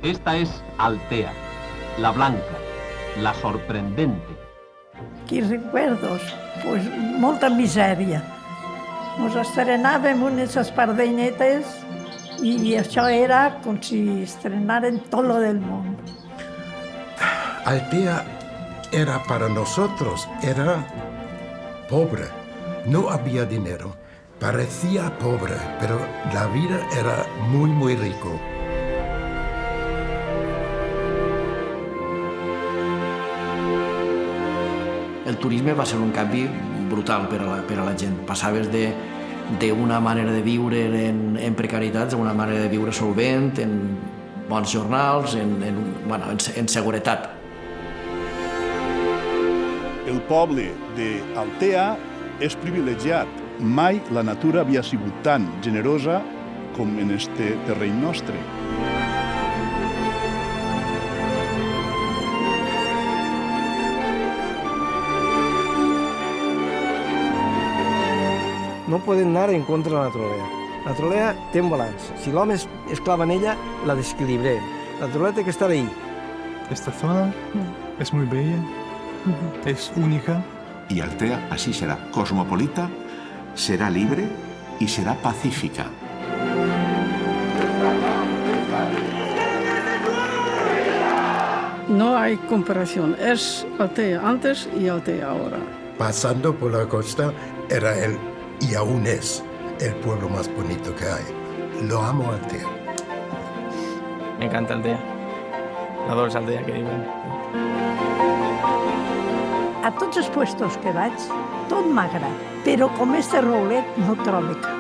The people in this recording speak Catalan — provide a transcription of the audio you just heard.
Esta es Altea, la blanca, la sorprendente. Quins recuerdos? Pues molta misèria. Ens estrenàvem unes espardenyetes i això era com si estrenaren tot lo del món. Altea era para nosotros, era pobre. No había dinero. Parecía pobre, pero la vida era muy, muy rico. El turisme va ser un canvi brutal per a la gent. Passaves d'una manera de viure en precarietats a una manera de viure solvent, en bons jornals, en seguretat. El poble d'Altea és privilegiat. Mai la natura havia sigut tan generosa com en este terreny nostre. No poden anar en contra de la naturalesa. La naturalesa té un balanç. Si l'home es clava en ella, la desequilibrem. La naturalesa té que estar ahí. Esta zona es muy bella, es única. Y Altea así será cosmopolita, será libre y será pacífica. No hay comparación. Es Altea antes y Altea ahora. Pasando por la costa era y aún es, el pueblo más bonito que hay. Lo amo, Altea. Me encanta Altea. Adoro Altea, que diuen. A tots els puestos que vaig, tot m'agrada, però com este roulet no trobo cap.